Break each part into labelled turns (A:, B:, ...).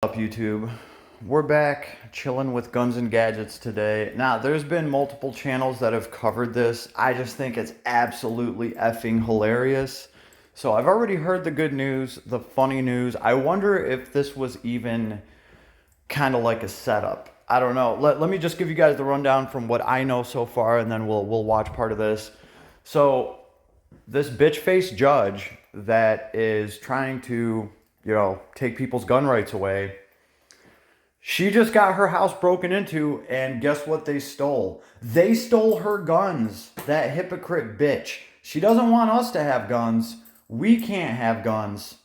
A: Up YouTube, we're back chilling with guns and gadgets today. Now there's been multiple channels that have covered this. I just think it's absolutely effing hilarious. So I've already heard the good news, the funny news. I wonder if this was even kind of like a setup. I don't know. Let me just give you guys the rundown from what I know so far, and then we'll watch part of this. So this bitch face judge that is trying to take people's gun rights away. She just got her house broken into, and guess what they stole? They stole her guns. That hypocrite bitch. She doesn't want us to have guns. We can't have guns,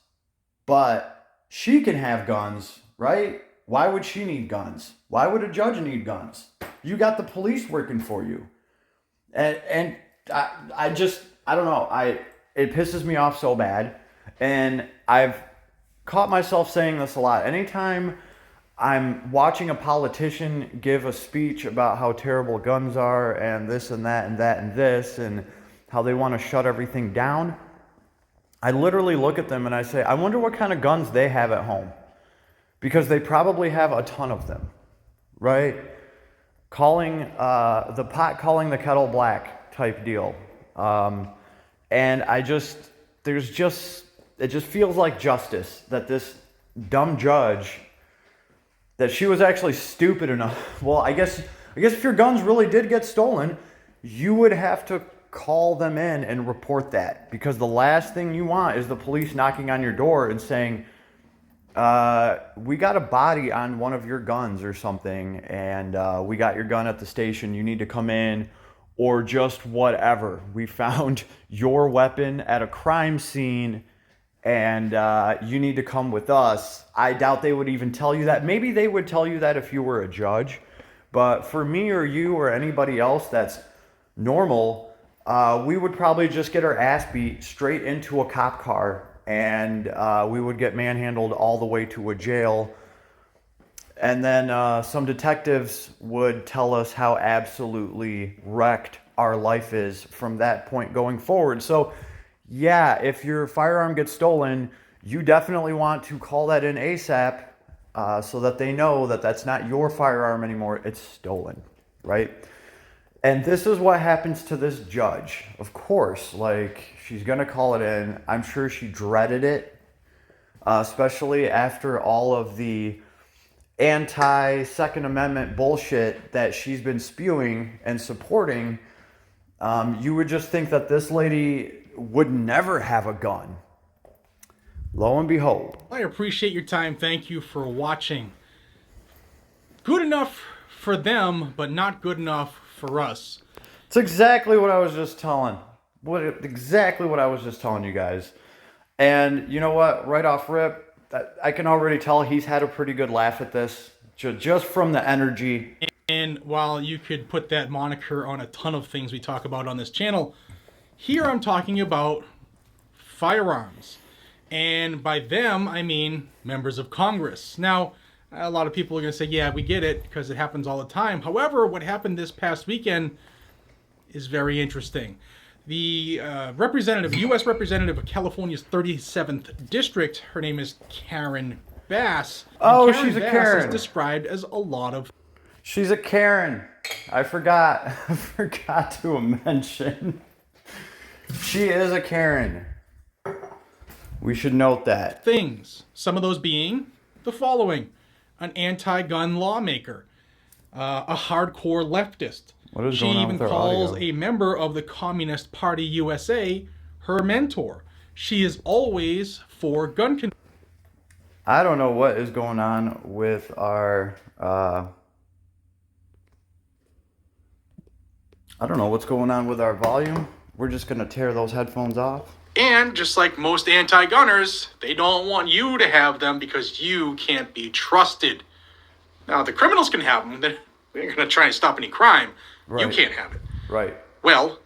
A: but she can have guns, right? Why would she need guns? Why would a judge need guns? You got the police working for you. And I don't know. It pisses me off so bad. And I've caught myself saying this a lot. Anytime I'm watching a politician give a speech about how terrible guns are and this and that and that and this and how they want to shut everything down, I literally look at them and I say, I wonder what kind of guns they have at home. Because they probably have a ton of them, right? Calling the pot calling the kettle black type deal. And it just feels like justice that this dumb judge, that she was actually stupid enough. Well, I guess if your guns really did get stolen, you would have to call them in and report that, because the last thing you want is the police knocking on your door and saying, we got a body on one of your guns or something, and we got your gun at the station, you need to come in, or just whatever. We found your weapon at a crime scene, and you need to come with us. I doubt they would even tell you that. Maybe they would tell you that if you were a judge. But for me or you or anybody else that's normal, we would probably just get our ass beat straight into a cop car, and we would get manhandled all the way to a jail. And then some detectives would tell us how absolutely wrecked our life is from that point going forward. So yeah, if your firearm gets stolen, you definitely want to call that in ASAP, so that they know that that's not your firearm anymore, it's stolen, right? And this is what happens to this judge. Of course, like, she's going to call it in. I'm sure she dreaded it, especially after all of the anti-Second Amendment bullshit that she's been spewing and supporting. You would just think that this lady would never have a gun. Lo and behold.
B: I appreciate your time. Thank you for watching. Good enough for them, but not good enough for us.
A: It's exactly what I was just telling. Exactly what I was just telling you guys. And you know what? Right off rip, I can already tell he's had a pretty good laugh at this, just from the energy.
B: And while you could put that moniker on a ton of things we talk about on this channel, here I'm talking about firearms. And by them, I mean members of Congress. Now, a lot of people are going to say, yeah, we get it, because it happens all the time. However, what happened this past weekend is very interesting. The U.S. representative of California's 37th district, her name is Karen Bass.
A: Oh,
B: Karen
A: she's a
B: Bass
A: Karen.
B: is described as a lot of...
A: She's a Karen. I forgot to mention. She is a Karen. We should note that.
B: things. Some of those being the following: an anti-gun lawmaker, a hardcore leftist.
A: What is
B: She
A: going on
B: even
A: with our
B: calls
A: audio?
B: a member of the Communist Party USA her mentor. She is always for gun control.
A: I don't know what is going on with our... I don't know what's going on with our volume. We're just going to tear those headphones off.
B: And just like most anti-gunners, they don't want you to have them because you can't be trusted. Now, the criminals can have them. They're going to try and stop any crime.
A: Right.
B: You can't have it.
A: Right.
B: Well,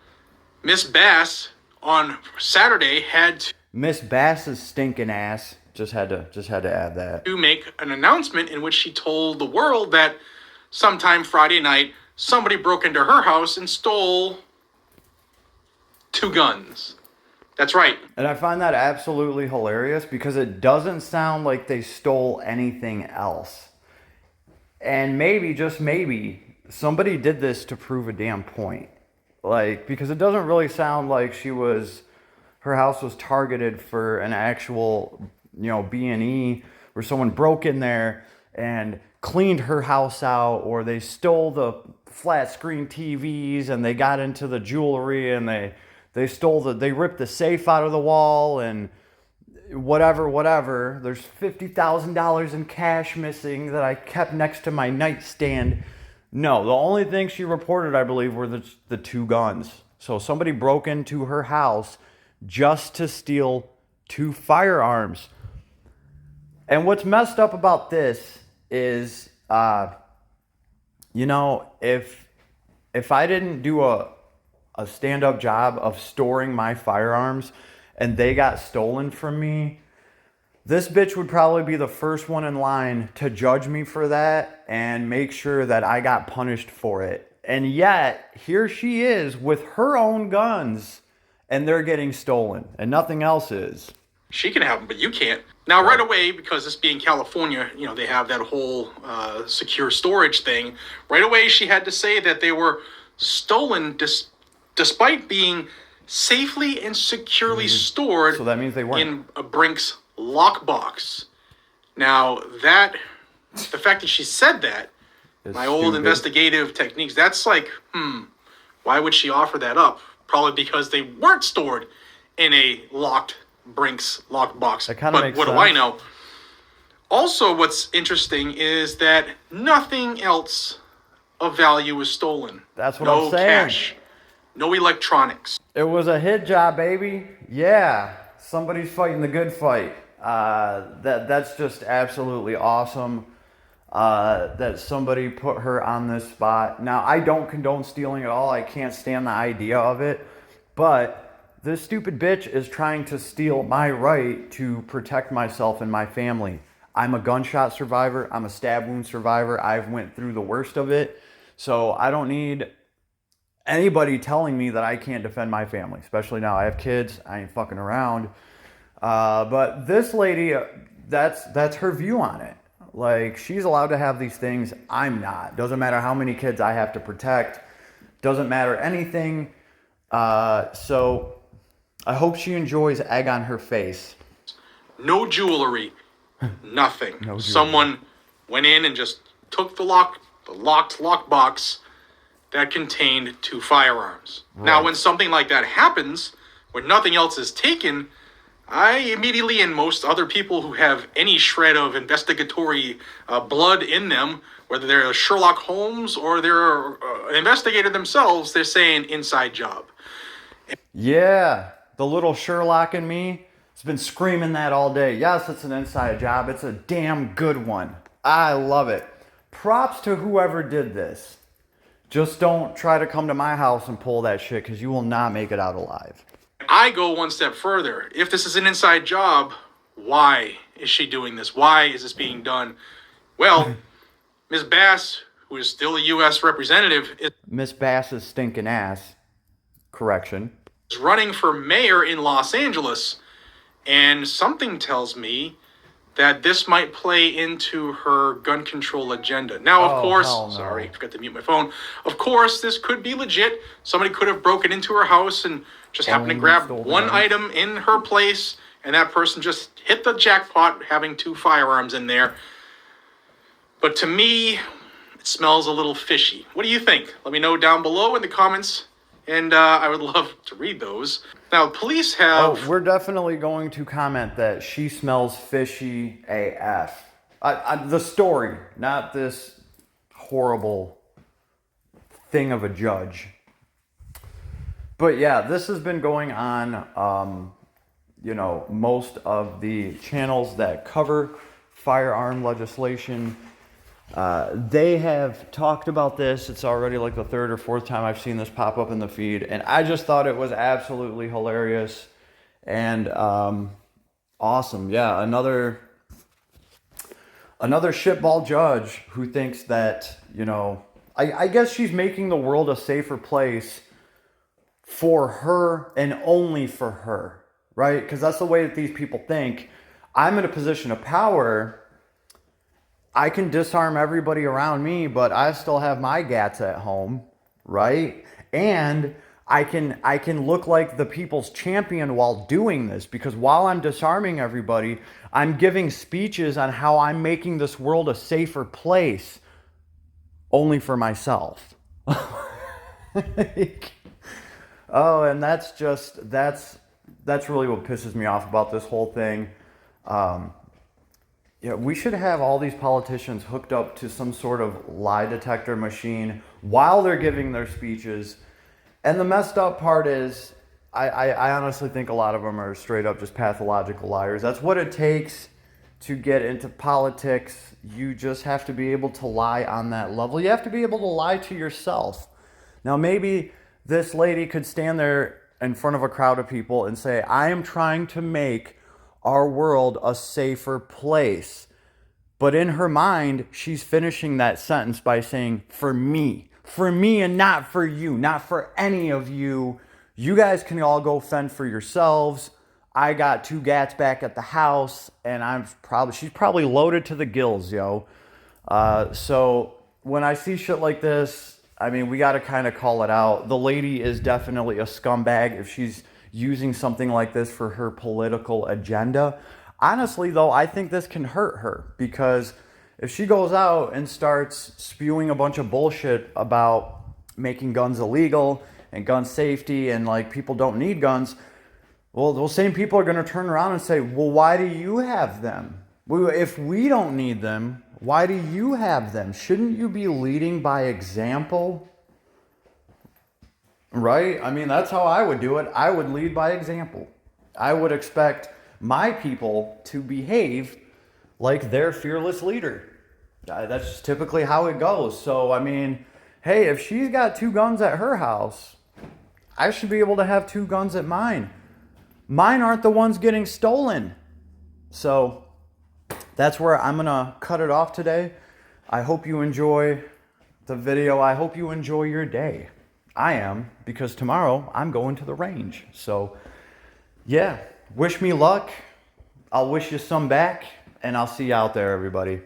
B: Miss Bass on Saturday had
A: Miss Bass's stinking ass. Just had to add that.
B: to make an announcement in which she told the world that sometime Friday night, somebody broke into her house and stole 2 guns. That's right.
A: And I find that absolutely hilarious because it doesn't sound like they stole anything else. And maybe, just maybe, somebody did this to prove a damn point. Like, because it doesn't really sound like her house was targeted for an actual, B&E where someone broke in there and cleaned her house out, or they stole the flat screen TVs and they got into the jewelry and they ripped the safe out of the wall and whatever. There's $50,000 in cash missing that I kept next to my nightstand. No, the only thing she reported, I believe, were the two guns. So somebody broke into her house just to steal two firearms. And what's messed up about this is, if I didn't do a stand-up job of storing my firearms and they got stolen from me, this bitch would probably be the first one in line to judge me for that and make sure that I got punished for it. And yet, here she is with her own guns and they're getting stolen and nothing else is.
B: She can have them, but you can't. Now, right away, because this being California, they have that whole secure storage thing. Right away, she had to say that they were stolen despite being safely and securely stored.
A: So that means they weren't.
B: In a Brinks lockbox. Now, the fact that she said that, my old investigative techniques, that's like, why would she offer that up? Probably because they weren't stored in a locked Brinks lockbox.
A: That kind of makes sense.
B: What do I know? Also, what's interesting is that nothing else of value was stolen.
A: That's what I'm saying.
B: No cash, no electronics.
A: It was a hit job, baby. Yeah, somebody's fighting the good fight. That's just absolutely awesome. That somebody put her on this spot. Now, I don't condone stealing at all. I can't stand the idea of it. But this stupid bitch is trying to steal my right to protect myself and my family. I'm a gunshot survivor. I'm a stab wound survivor. I've went through the worst of it. So I don't need anybody telling me that I can't defend my family, especially now. I have kids. I ain't fucking around. But this lady, that's her view on it. Like, she's allowed to have these things. I'm not. Doesn't matter how many kids I have to protect. Doesn't matter anything. So I hope she enjoys egg on her face.
B: No jewelry. Nothing. No jewelry. Someone went in and just took the locked lockbox that contained two firearms. Right. Now, when something like that happens, when nothing else is taken, I immediately, and most other people who have any shred of investigatory blood in them, whether they're Sherlock Holmes or they're an investigator themselves, they're saying inside job.
A: Yeah, the little Sherlock in me has been screaming that all day. Yes, it's an inside job. It's a damn good one. I love it. Props to whoever did this. Just don't try to come to my house and pull that shit, because you will not make it out alive.
B: I go one step further. If this is an inside job, why is she doing this? Why is this being done? Well, Ms. Bass, who is still a U.S. representative,
A: Miss Bass's stinking ass, correction,
B: is running for mayor in Los Angeles, and something tells me that this might play into her gun control agenda. Now, of course, sorry, forgot to mute my phone. Of course, this could be legit. Somebody could have broken into her house and just happened to grab one item in her place, and that person just hit the jackpot having two firearms in there. But to me, it smells a little fishy. What do you think? Let me know down below in the comments, and I would love to read those. Now, police have...
A: Oh, we're definitely going to comment that she smells fishy AF. The story, not this horrible thing of a judge. But yeah, this has been going on, most of the channels that cover firearm legislation. They have talked about this. It's already like the third or fourth time I've seen this pop up in the feed, and I just thought it was absolutely hilarious and awesome. Yeah, another shitball judge who thinks that, I guess she's making the world a safer place for her and only for her. right? Because that's the way that these people think. I'm in a position of power. I can disarm everybody around me, but I still have my gats at home, right? And I can look like the people's champion while doing this, because while I'm disarming everybody, I'm giving speeches on how I'm making this world a safer place only for myself. Oh, and that's really what pisses me off about this whole thing. Yeah, we should have all these politicians hooked up to some sort of lie detector machine while they're giving their speeches. And the messed up part is, I honestly think a lot of them are straight up just pathological liars. That's what it takes to get into politics. You just have to be able to lie on that level. You have to be able to lie to yourself. Now, maybe this lady could stand there in front of a crowd of people and say, I am trying to make our world a safer place. But in her mind, she's finishing that sentence by saying, for me and not for you, not for any of you. You guys can all go fend for yourselves. I got 2 gats back at the house, and she's probably loaded to the gills, yo. So when I see shit like this, I mean, we got to kind of call it out. The lady is definitely a scumbag if she's using something like this for her political agenda. Honestly, though, I think this can hurt her, because if she goes out and starts spewing a bunch of bullshit about making guns illegal and gun safety and like people don't need guns, well, those same people are going to turn around and say, well, why do you have them? If we don't need them, why do you have them? Shouldn't you be leading by example? Right? I mean, that's how I would do it. I would lead by example. I would expect my people to behave like their fearless leader. That's just typically how it goes. So, I mean, hey, if she's got 2 guns at her house, I should be able to have 2 guns at mine. Mine aren't the ones getting stolen. So that's where I'm going to cut it off today. I hope you enjoy the video. I hope you enjoy your day. I am, because tomorrow I'm going to the range. So yeah, wish me luck. I'll wish you some back, and I'll see you out there, everybody.